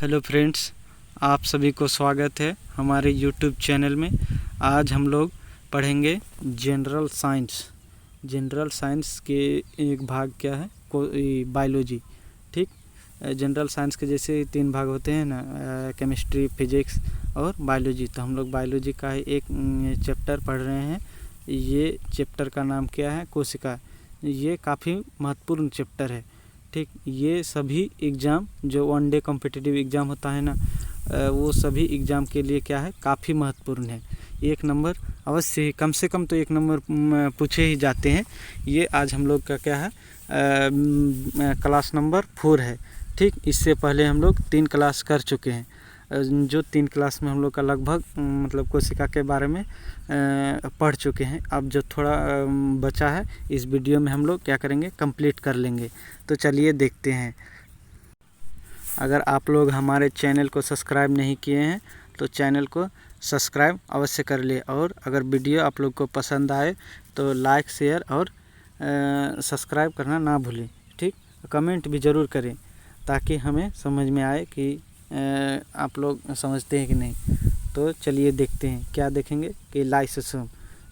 Hello friends, आप सभी को स्वागत है हमारे यूट्यूब चैनल में। आज हम लोग पढ़ेंगे जनरल साइंस के एक भाग क्या है बायोलॉजी। ठीक, जनरल साइंस के जैसे 3 भाग होते हैं ना, केमिस्ट्री, फिजिक्स और बायोलॉजी। तो हम लोग बायोलॉजी का एक चैप्टर पढ़ रहे हैं। ये चैप्टर का नाम क्या है? कोशिका। ये काफ़ी महत्वपूर्ण चैप्टर है। ठीक, ये सभी एग्ज़ाम जो 1 डे कॉम्पिटिटिव एग्ज़ाम होता है ना, वो सभी एग्ज़ाम के लिए क्या है, काफ़ी महत्वपूर्ण है। 1 नंबर अवश्य ही, कम से कम तो 1 नंबर पूछे ही जाते हैं। ये आज हम लोग का क्या है, क्लास नंबर 4 है। ठीक, इससे पहले हम लोग 3 क्लास कर चुके हैं। जो 3 क्लास में हम लोग का लगभग मतलब कोशिका के बारे में पढ़ चुके हैं। अब जो थोड़ा बचा है इस वीडियो में हम लोग क्या करेंगे, कंप्लीट कर लेंगे। तो चलिए देखते हैं। अगर आप लोग हमारे चैनल को सब्सक्राइब नहीं किए हैं तो चैनल को सब्सक्राइब अवश्य कर ले, और अगर वीडियो आप लोग को पसंद आए तो लाइक, शेयर और सब्सक्राइब करना ना भूलें। ठीक, कमेंट भी ज़रूर करें ताकि हमें समझ में आए कि आप लोग समझते हैं कि नहीं। तो चलिए देखते हैं। क्या देखेंगे कि लाइसोसोम।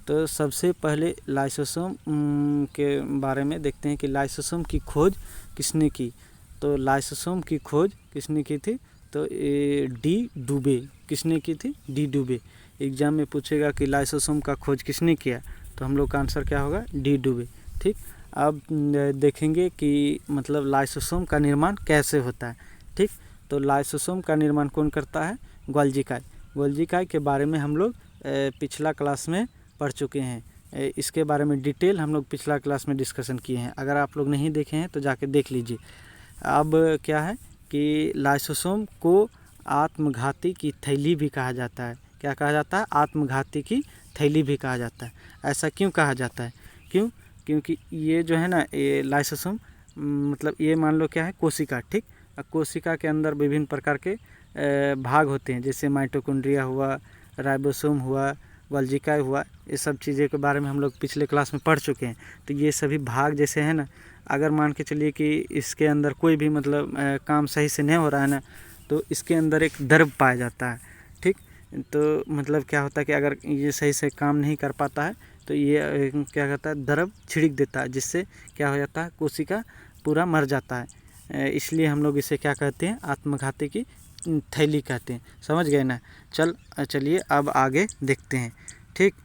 तो सबसे पहले लाइसोसोम के बारे में देखते हैं कि लाइसोसोम की खोज किसने की। तो लाइसोसोम की खोज किसने की थी? तो डी डुबे। किसने की थी? डी डुबे। एग्जाम में पूछेगा कि लाइसोसोम का खोज किसने किया, तो हम लोग का आंसर क्या होगा? डी डुबे। ठीक, अब देखेंगे कि मतलब लाइसोसोम का निर्माण कैसे होता है। ठीक, तो लाइसोसोम का निर्माण कौन करता है? गोल्गी काई के बारे में हम लोग पिछला क्लास में पढ़ चुके हैं। इसके बारे में डिटेल हम लोग पिछला क्लास में डिस्कशन किए हैं। अगर आप लोग नहीं देखे हैं तो जाके देख लीजिए। अब क्या है कि लाइसोसोम को आत्मघाती की थैली भी कहा जाता है। क्या कहा जाता है? आत्मघाती की थैली भी कहा जाता है। ऐसा क्यों कहा जाता है? क्योंकि ये जो है ना, ये लाइसोसोम मतलब ये मान लो क्या है, कोशिका। ठीक, कोशिका के अंदर विभिन्न प्रकार के भाग होते हैं, जैसे माइटोकॉन्ड्रिया हुआ, राइबोसोम हुआ, गोल्गी हुआ। ये सब चीज़ें के बारे में हम लोग पिछले क्लास में पढ़ चुके हैं। तो ये सभी भाग जैसे हैं ना, अगर मान के चलिए कि इसके अंदर कोई भी मतलब काम सही से नहीं हो रहा है ना, तो इसके अंदर एक द्रव पाया जाता है। ठीक, तो मतलब क्या होता है कि अगर ये सही से काम नहीं कर पाता है तो ये क्या करता है, द्रव छिड़क देता है, जिससे क्या हो जाता है, कोशिका पूरा मर जाता है। इसलिए हम लोग इसे क्या कहते हैं? आत्मघाती की थैली कहते हैं। समझ गए ना? चलिए अब आगे देखते हैं। ठीक,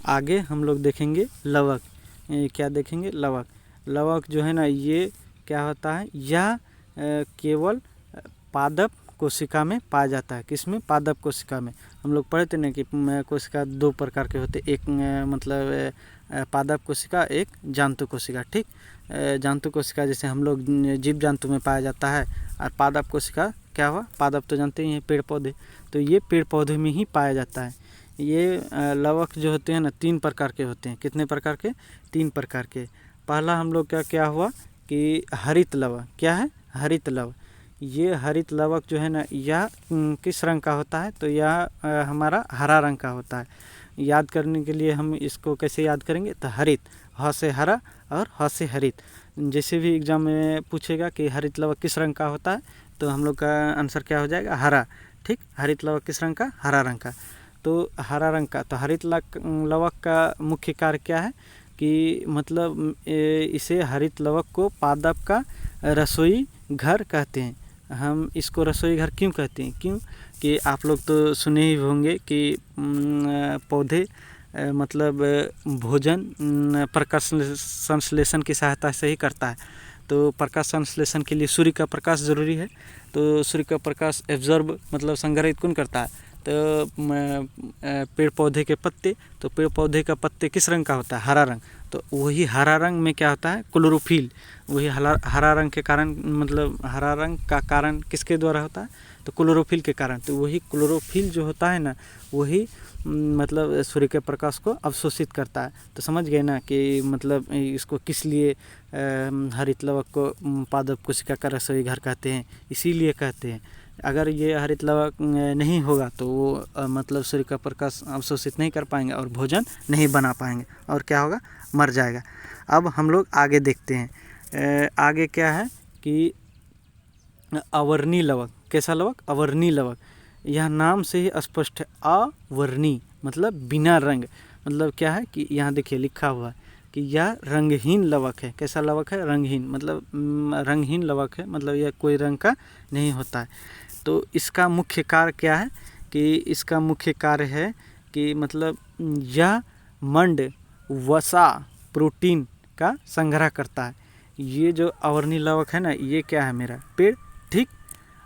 आगे हम लोग देखेंगे लवक। क्या देखेंगे? लवक जो है ना, ये क्या होता है, यह केवल पादप कोशिका में पाया जाता है। किसमें? पादप कोशिका में। हम लोग पढ़े थे ना कि कोशिका 2 प्रकार के होते, एक मतलब पादप कोशिका, एक जंतु कोशिका। ठीक, जंतु कोशिका जैसे हम लोग जीव जंतु में पाया जाता है, और पादप कोशिका क्या हुआ? पादप तो जानते ही हैं, पेड़ पौधे। तो ये पेड़ पौधे में ही पाया जाता है। ये लवक जो होते हैं ना, 3 प्रकार के होते हैं। कितने प्रकार के? 3 प्रकार के। पहला हम लोग का क्या हुआ कि हरित लवक। क्या है? हरित लवक। ये हरित लवक जो है ना, यह किस रंग का होता है? तो यह हमारा हरा रंग का होता है। याद करने के लिए हम इसको कैसे याद करेंगे? तो हरित, ह से हरा और ह से हरित। जैसे भी एग्जाम में पूछेगा कि हरित लवक किस रंग का होता है, तो हम लोग का आंसर क्या हो जाएगा? हरा। ठीक, हरित लवक किस रंग का? हरा रंग का। तो हरा रंग का। तो हरित लवक का मुख्य कार्य क्या है कि मतलब इसे हरित लवक को पादप का रसोई घर कहते हैं। हम इसको रसोई घर क्यों कहते हैं? क्यों कि आप लोग तो सुने ही होंगे कि पौधे मतलब भोजन प्रकाश संश्लेषण की सहायता से ही करता है। तो प्रकाश संश्लेषण के लिए सूर्य का प्रकाश ज़रूरी है। तो सूर्य का प्रकाश एब्जॉर्ब मतलब संग्रहित कौन करता है? तो पेड़ पौधे के पत्ते। तो पेड़ पौधे का पत्ते किस रंग का होता है? हरा रंग। तो वही हरा रंग में क्या होता है? क्लोरोफिल। वही हरा रंग के कारण, मतलब हरा रंग का कारण किसके द्वारा होता है? तो क्लोरोफिल के कारण। तो वही क्लोरोफिल जो होता है ना, वही मतलब सूर्य के प्रकाश को अवशोषित करता है। तो समझ गए ना कि मतलब इसको किस लिए हरित लवक को पादप कोशिका का रसोई घर कहते हैं? इसीलिए कहते हैं। अगर ये हरित लवक नहीं होगा तो वो मतलब सूर्य का प्रकाश अवशोषित नहीं कर पाएंगे और भोजन नहीं बना पाएंगे, और क्या होगा? मर जाएगा। अब हम लोग आगे देखते हैं। आगे क्या है कि अवर्णी लवक। कैसा लवक? अवर्णी लवक। यह नाम से ही स्पष्ट है, अवर्णी मतलब बिना रंग। मतलब क्या है कि यहाँ देखिए लिखा हुआ है कि यह रंगहीन लवक है। कैसा लवक है? रंगहीन मतलब रंगहीन लवक है, मतलब यह कोई रंग का नहीं होता है। तो इसका मुख्य कार्य क्या है कि इसका मुख्य कार्य है कि मतलब यह मंड वसा प्रोटीन का संग्रह करता है। ये जो अवर्णी लवक है ना, ये क्या है? मेरा पेड़, ठीक,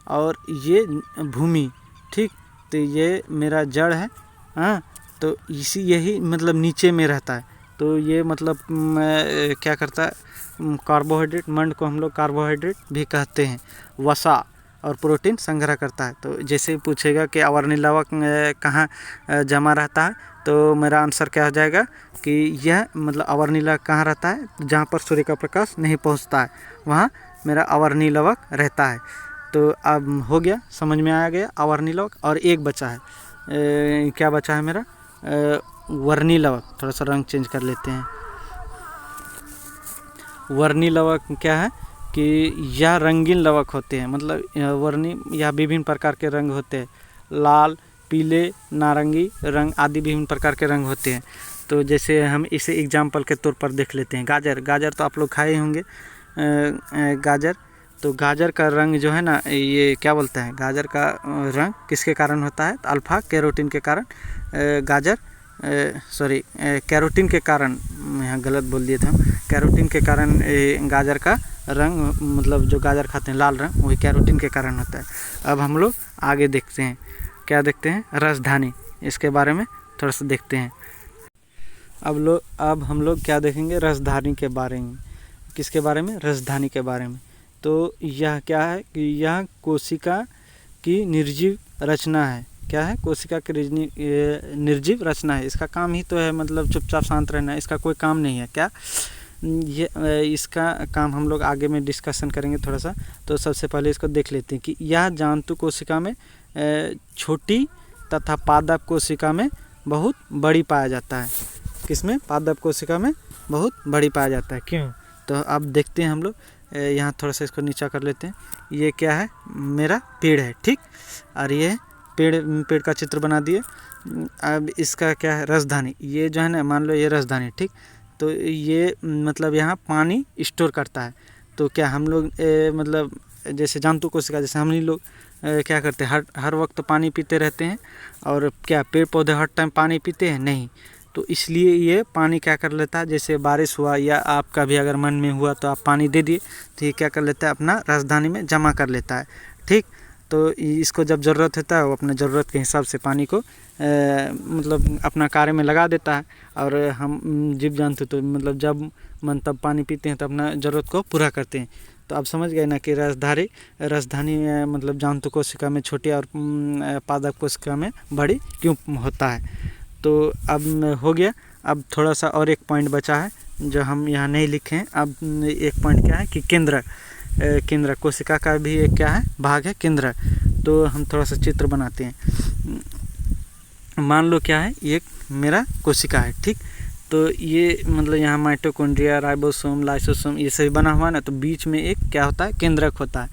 और ये भूमि, ठीक, तो ये मेरा जड़ है, हाँ, तो इसी यही मतलब नीचे में रहता है। तो ये मतलब क्या करता है? कार्बोहाइड्रेट, मंड को हम लोग कार्बोहाइड्रेट भी कहते हैं, वसा और प्रोटीन संग्रह करता है। तो जैसे पूछेगा कि अवर्णी लवक कहाँ जमा रहता है, तो मेरा आंसर क्या हो जाएगा कि यह मतलब अवर्णी लवक कहाँ रहता है? जहाँ पर सूर्य का प्रकाश नहीं पहुँचता है, वहाँ मेरा अवर्णी लवक रहता है। तो अब हो गया, समझ में आ गया अवर्णी लवक। और एक बचा है, क्या बचा है मेरा? वर्णी लवक। थोड़ा सा रंग चेंज कर लेते हैं। वर्णी लवक क्या है कि यह रंगीन लवक होते हैं, मतलब वर्णी या विभिन्न प्रकार के रंग होते हैं, लाल, पीले, नारंगी रंग आदि विभिन्न प्रकार के रंग होते हैं। तो जैसे हम इसे एग्जाम्पल के तौर पर देख लेते हैं। गाजर, गाजर तो आप लोग खाए होंगे, गाजर। तो गाजर का रंग जो है ना, ये क्या बोलते हैं? गाजर का रंग किसके कारण होता है? तो अल्फा कैरोटीन के कारण गाजर कैरोटीन के कारण, यहाँ गलत बोल दिए थे हम, कैरोटीन के कारण गाजर का रंग, मतलब जो गाजर खाते हैं लाल रंग, वही कैरोटीन के कारण होता है। अब हम लोग आगे देखते हैं, क्या देखते हैं? रसधानी, इसके बारे में थोड़ा सा देखते हैं। अब हम लोग क्या देखेंगे? रसधानी के बारे में। किसके बारे में? रसधानी के बारे में। तो यह क्या है कि यह कोशिका की निर्जीव रचना है। क्या है? कोशिका की निर्जीव रचना है। इसका काम ही तो है मतलब चुपचाप शांत रहना, इसका कोई काम नहीं है। क्या ये इसका काम हम लोग आगे में डिस्कशन करेंगे थोड़ा सा। तो सबसे पहले इसको देख लेते हैं कि यह जंतु कोशिका में छोटी तथा पादप कोशिका में बहुत बड़ी पाया जाता है। किसमें? पादप कोशिका में बहुत बड़ी पाया जाता है। क्यों? तो अब देखते हैं हम लोग। यहाँ थोड़ा सा इसको नीचा कर लेते हैं। ये क्या है? मेरा पेड़ है, ठीक, और ये पेड़ का चित्र बना दिए। अब इसका क्या है? रसधानी। ये जो है ना, मान लो ये रसधानी, ठीक, तो ये मतलब यहाँ पानी स्टोर करता है। तो क्या हम लोग मतलब जैसे जंतु कोशिका, जैसे हम लोग क्या करते हैं? हर वक्त पानी पीते रहते हैं। और क्या पेड़ पौधे हर टाइम पानी पीते हैं? नहीं। तो इसलिए ये पानी क्या कर लेता है? जैसे बारिश हुआ या आपका भी अगर मन में हुआ तो आप पानी दे दिए, तो ये क्या कर लेता है? अपना राजधानी में जमा कर लेता है, ठीक। तो इसको जब ज़रूरत होता है वो अपने ज़रूरत के हिसाब से पानी को मतलब अपना कार्य में लगा देता है। और हम जीव जंतु तो मतलब जब मन तब पानी पीते हैं, तो अपना ज़रूरत को पूरा करते हैं। तो आप समझ गए ना कि राजधानी मतलब जंतु कोशिका में छोटी और पादप कोशिका में बड़ी क्यों होता है। तो अब हो गया। अब थोड़ा सा और एक पॉइंट बचा है जो हम यहाँ नहीं लिखे हैं। अब एक पॉइंट क्या है कि केंद्रक कोशिका का भी एक क्या है? भाग है, केंद्रक। तो हम थोड़ा सा चित्र बनाते हैं। मान लो क्या है? ये मेरा कोशिका है, ठीक। तो ये मतलब यहाँ माइटोकॉन्ड्रिया, राइबोसोम, लाइसोसोम ये सभी बना हुआ है ना। तो बीच में एक क्या होता है? केंद्रक होता है,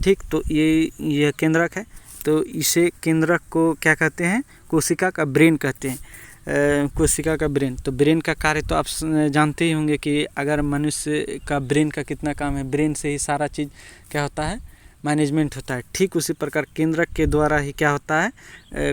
ठीक। तो ये केंद्रक है। तो इसे केंद्रक को क्या कहते हैं? कोशिका का ब्रेन कहते हैं। कोशिका का ब्रेन। तो ब्रेन का कार्य तो आप जानते ही होंगे कि अगर मनुष्य का ब्रेन का कितना काम है, ब्रेन से ही सारा चीज़ क्या होता है? मैनेजमेंट होता है। ठीक उसी प्रकार केंद्रक के द्वारा ही क्या होता है?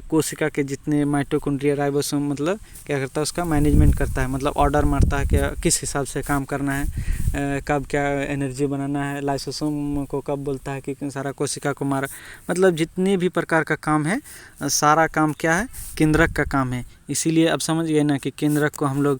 कोशिका के जितने माइटोकॉन्ड्रिया, राइबोसोम मतलब क्या करता है? उसका मैनेजमेंट करता है, मतलब ऑर्डर मारता है कि किस हिसाब से काम करना है, कब क्या एनर्जी बनाना है। लाइसोसोम को कब बोलता है कि सारा कोशिका को मार, मतलब जितने भी प्रकार का काम है सारा काम क्या है? केंद्रक का काम है। इसीलिए अब समझ गए ना कि केंद्रक को हम लोग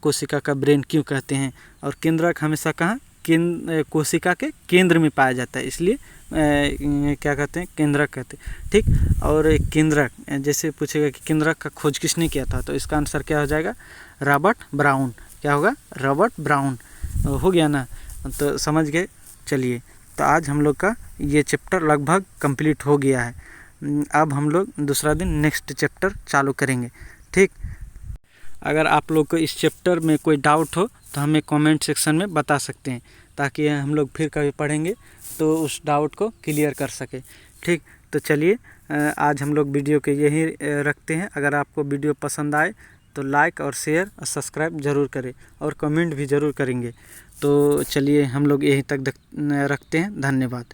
कोशिका का ब्रेन क्यों कहते हैं। और केंद्रक हमेशा कहाँ? कोशिका के केंद्र में पाया जाता है, इसलिए क्या कहते हैं? केंद्रक कहते हैं, ठीक। और केंद्रक जैसे पूछेगा कि केंद्रक का खोज किसने किया था, तो इसका आंसर क्या हो जाएगा? Robert brown. क्या होगा? Robert brown. हो गया ना? तो समझ गए। चलिए, तो आज हम लोग का ये चैप्टर लगभग कंप्लीट हो गया है। अब हम लोग दूसरा दिन नेक्स्ट चैप्टर चालू करेंगे, ठीक। अगर आप लोग को इस चैप्टर में कोई डाउट हो तो हमें कमेंट सेक्शन में बता सकते हैं। ताकि हम लोग फिर कभी पढ़ेंगे तो उस डाउट को क्लियर कर सके। ठीक, तो चलिए आज हम लोग वीडियो के यही रखते हैं। अगर आपको वीडियो पसंद आए तो लाइक और शेयर और सब्सक्राइब ज़रूर करें और कमेंट भी ज़रूर करेंगे। तो चलिए हम लोग यहीं तक रखते हैं। धन्यवाद।